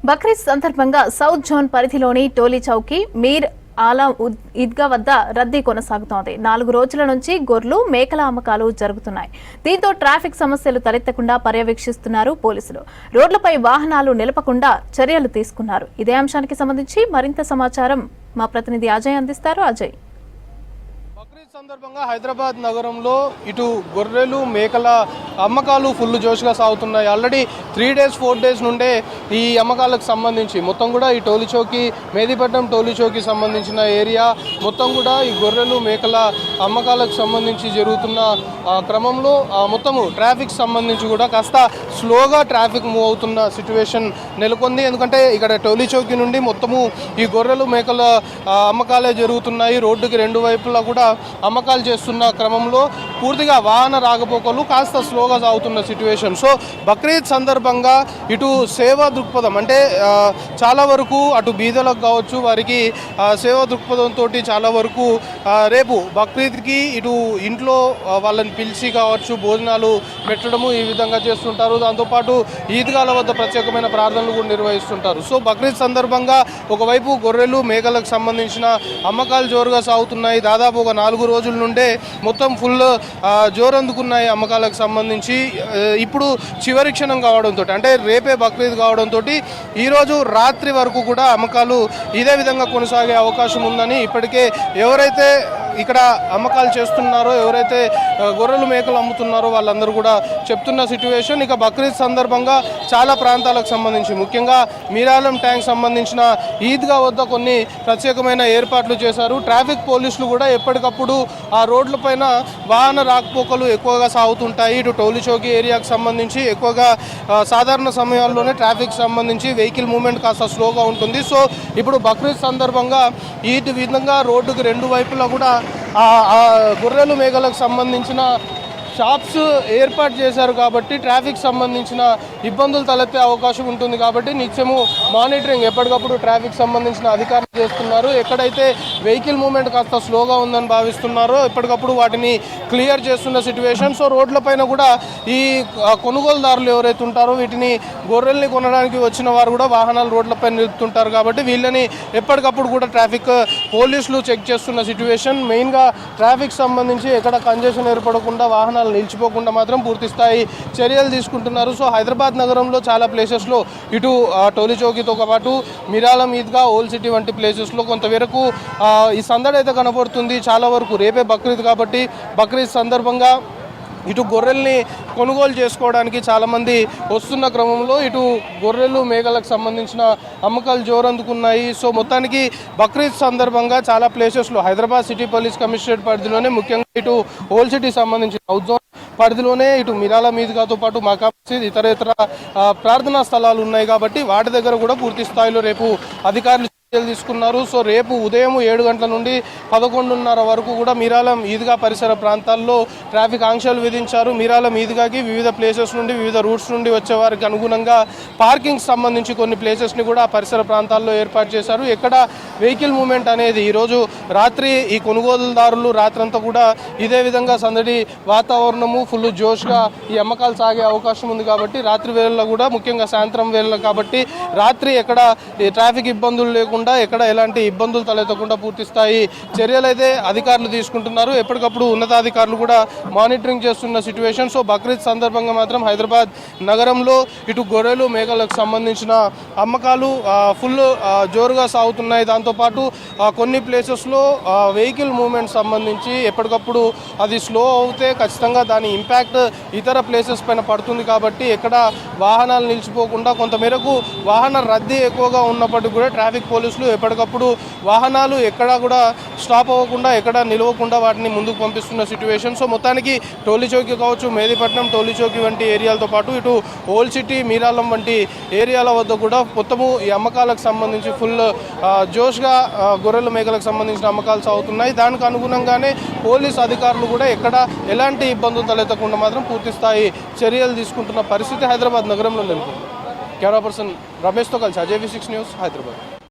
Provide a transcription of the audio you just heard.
బక్రీద్ సందర్భంగా south zone పరిధిలోని టోలీ చౌకీ మీర్ ఆలా ఈద్గా వద్ద రద్దీ కొనసాగుతోంది. 4 రోజుల నుంచి గొర్రెలు, మేకల అమ్మకాలు జరుగుతున్నాయి. దీంతో ట్రాఫిక్ సమస్యలు తలెత్తకుండా పర్యవేక్షిస్తున్నారు పోలీసులు. రోడ్లపై వాహనాలు నిలపకుండా చర్యలు తీసుకున్నారు. ఇదే అంశానికి సంబంధించి మరింత సమాచారం మా ప్రతినిధి అజయ్ అందిస్తారు. అజయ్, బక్రీద్ సందర్భంగా హైదరాబాద్ నగరంలో ఇటు గొర్రెలు, మేకల అమ్మకాలు ఫుల్ జోష్గా సాగుతున్నాయి. ఆల్రెడీ 3 days 4 days నుండే ఈ అమ్మకాలకు సంబంధించి మొత్తం కూడా ఈ టోలీ చౌకీ, మేదీపట్నం టోలీ చౌకీ సంబంధించిన ఏరియా మొత్తం కూడా ఈ గొర్రెలు, మేకల అమ్మకాలకు సంబంధించి జరుగుతున్న క్రమంలో మొత్తము ట్రాఫిక్ సంబంధించి కూడా కాస్త స్లోగా ట్రాఫిక్ మూవ్ అవుతున్న సిచ్యువేషన్ నెలకొంది. ఎందుకంటే ఇక్కడ టోలీ చౌకీ నుండి మొత్తము ఈ గొర్రెలు, మేకల అమ్మకాలే జరుగుతున్నాయి. రోడ్డుకి 2 వైపులా కూడా అమ్మకాలు చేస్తున్న క్రమంలో పూర్తిగా వాహన రాకపోకలు కాస్త స్లోగా సాగుతున్న సిచ్యువేషన్. సో బక్రీద్ సందర్భంగా ఇటు సేవా దృక్పథం అంటే చాలా వరకు అటు బీదలకు కావచ్చు, వారికి సేవా దృక్పథంతో చాలా వరకు రేపు బక్రీద్కి ఇటు ఇంట్లో వాళ్ళని పిలిచి కావచ్చు భోజనాలు పెట్టడము ఈ విధంగా చేస్తుంటారు. దాంతోపాటు ఈద్గాల వద్ద ప్రత్యేకమైన ప్రార్థనలు కూడా నిర్వహిస్తుంటారు. సో బక్రీద్ సందర్భంగా ఒకవైపు గొర్రెలు, మేకలకు సంబంధించిన అమ్మకాలు జోరుగా సాగుతున్నాయి. దాదాపు ఒక 4 రోజుల నుండే మొత్తం ఫుల్ జోరందుకున్నాయి అమ్మకాలకు సంబంధించి. ఇప్పుడు చివరి క్షణం కావడంతో అంటే రేపే బక్రీద్ కావడంతో ఈరోజు రాత్రి వరకు కూడా అమ్మకాలు ఇదే విధంగా కొనసాగే అవకాశం ఉందని ఇప్పటికే ఎవరైతే ఇక్కడ అమ్మకాలు చేస్తున్నారో, ఎవరైతే గొర్రెలు, మేకలు అమ్ముతున్నారో వాళ్ళందరూ కూడా చెప్తున్న సిచ్యువేషన్. ఇక బక్రీద్ సందర్భంగా చాలా ప్రాంతాలకు సంబంధించి ముఖ్యంగా మీరాలం ట్యాంక్ సంబంధించిన ఈద్గా వద్ద కొన్ని ప్రత్యేకమైన ఏర్పాట్లు చేశారు. ట్రాఫిక్ పోలీసులు కూడా ఎప్పటికప్పుడు ఆ రోడ్లపైన వాహన రాకపోకలు ఎక్కువగా సాగుతుంటాయి. ఇటు టోలీ చౌకీ ఏరియాకు సంబంధించి ఎక్కువగా సాధారణ సమయాల్లోనే ట్రాఫిక్ సంబంధించి వెహికల్ మూవ్మెంట్ కాస్త స్లోగా ఉంటుంది. సో ఇప్పుడు బక్రీద్ సందర్భంగా ఈ విధంగా రోడ్డుకి 2 వైపులా కూడా గొర్రెలు, మేకలకు సంబంధించిన షాప్స్ ఏర్పాటు చేశారు కాబట్టి ట్రాఫిక్ సంబంధించిన ఇబ్బందులు తలెత్తే అవకాశం ఉంటుంది. కాబట్టి నిత్యము మానిటరింగ్ ఎప్పటికప్పుడు ట్రాఫిక్ సంబంధించిన అధికారులు చేస్తున్నారు. ఎక్కడైతే వెహికల్ మూవ్మెంట్ కాస్త స్లోగా ఉందని భావిస్తున్నారో ఎప్పటికప్పుడు వాటిని క్లియర్ చేస్తున్న సిచ్యువేషన్. సో రోడ్లపైన కూడా ఈ కొనుగోలుదారులు ఎవరైతే ఉంటారో వీటిని గొర్రెల్ని కొనడానికి వచ్చిన వారు కూడా వాహనాలు రోడ్లపైన నిలుపుతుంటారు. కాబట్టి వీళ్ళని ఎప్పటికప్పుడు కూడా ట్రాఫిక్ పోలీసులు చెక్ చేస్తున్న సిచ్యువేషన్. మెయిన్గా ట్రాఫిక్ సంబంధించి ఎక్కడ కంజెషన్ ఏర్పడకుండా వాహనాలు నిలిచిపోకుండా మాత్రం పూర్తి స్థాయి చర్యలు తీసుకుంటున్నారు. సో హైదరాబాద్ నగరంలో చాలా ప్లేసెస్లో ఇటు టోలీ చౌకీతో పాటు మిరాలం, ఈద్గా, ఓల్డ్ సిటీ వంటి ప్లేసెస్లో కొంతవరకు ఈ సందడి అయితే కనబడుతుంది. చాలా వరకు రేపే బక్రీద్ కాబట్టి బక్రీద్ సందర్భంగా ఇటు గొర్రెల్ని కొనుగోలు చేసుకోవడానికి చాలామంది వస్తున్న క్రమంలో ఇటు గొర్రెలు, మేకలకు సంబంధించిన అమ్మకాలు జోరందుకున్నాయి. సో మొత్తానికి బక్రీద్ సందర్భంగా చాలా ప్లేసెస్లో హైదరాబాద్ సిటీ పోలీస్ కమిషనరేట్ పరిధిలోనే ముఖ్యంగా ఇటు ఓల్డ్ సిటీ సంబంధించిన సౌత్ జోన్ పరిధిలోనే ఇటు మిరాల మీదుగాతో పాటు మకా మసీద్ ఇతర ప్రార్థనా స్థలాలు ఉన్నాయి. కాబట్టి వాటి దగ్గర కూడా పూర్తి స్థాయిలో రేపు అధికారులు తీసుకున్నారు. సో రేపు ఉదయం 7 గంటల నుండి 11:30 వరకు కూడా మీరాలం, ఈద్గా పరిసర ప్రాంతాల్లో ట్రాఫిక్ ఆంక్షలు విధించారు. మీరాలం ఈద్గాకి వివిధ ప్లేసెస్ నుండి, వివిధ రూట్స్ నుండి వచ్చే వారికి అనుగుణంగా పార్కింగ్ సంబంధించి కొన్ని ప్లేసెస్ని కూడా పరిసర ప్రాంతాల్లో ఏర్పాటు చేశారు. ఎక్కడ వెహికల్ మూవ్మెంట్ అనేది ఈరోజు రాత్రి ఈ కొనుగోలుదారులు రాత్రంతా కూడా ఇదే విధంగా సందడి వాతావరణము ఫుల్ జోష్గా ఈ అమ్మకాలు సాగే అవకాశం ఉంది. కాబట్టి రాత్రి వేళల్లో కూడా ముఖ్యంగా సాయంత్రం వేళల్లో కాబట్టి రాత్రి ఎక్కడ ట్రాఫిక్ ఇబ్బందులు లేకుండా, ఎక్కడ ఎలాంటి ఇబ్బందులు తలెత్తకుండా పూర్తి స్థాయి చర్యలు అయితే అధికారులు తీసుకుంటున్నారు. ఎప్పటికప్పుడు ఉన్నతాధికారులు కూడా మానిటరింగ్ చేస్తున్న సిచ్యువేషన్. సో బక్రీద్ సందర్భంగా మాత్రం హైదరాబాద్ నగరంలో ఇటు గొర్రెలు, మేకలకు సంబంధించిన అమ్మకాలు ఫుల్ జోరుగా సాగుతున్నాయి. దాంతోపాటు కొన్ని ప్లేసెస్లో వెహికల్ మూవ్మెంట్ సంబంధించి ఎప్పటికప్పుడు అది స్లో అవుతే ఖచ్చితంగా దాని ఇంపాక్ట్ ఇతర ప్లేసెస్ పైన పడుతుంది. కాబట్టి ఎక్కడ వాహనాలు నిలిచిపోకుండా కొంతమేరకు వాహన రద్దీ ఎక్కువగా ఉన్నప్పటికీ కూడా ట్రాఫిక్ పోలీసులు ఎప్పటికప్పుడు వాహనాలు ఎక్కడా కూడా స్టాప్ అవ్వకుండా, ఎక్కడ నిలవకుండా వాటిని ముందుకు పంపిస్తున్న సిచ్యువేషన్. సో మొత్తానికి టోలీ చౌకీ కావచ్చు, మేదీపట్నం టోలీ చౌకీ వంటి ఏరియాలతో పాటు ఇటు ఓల్డ్ సిటీ, మీరాలం వంటి ఏరియాల వద్ద కూడా మొత్తము ఈ అమ్మకాలకు సంబంధించి ఫుల్ జోష్గా గొర్రెల, మేకలకు సంబంధించిన అమ్మకాలు సాగుతున్నాయి. దానికి అనుగుణంగానే పోలీస్ అధికారులు కూడా ఎక్కడ ఎలాంటి ఇబ్బందులు తలెత్తకుండా మాత్రం పూర్తి స్థాయి చర్యలు తీసుకుంటున్న పరిస్థితి హైదరాబాద్ నగరంలో నెలకొంది. కెమెరా పర్సన్ రమేష్తో కలిసి అజయ్ V6 న్యూస్, హైదరాబాద్.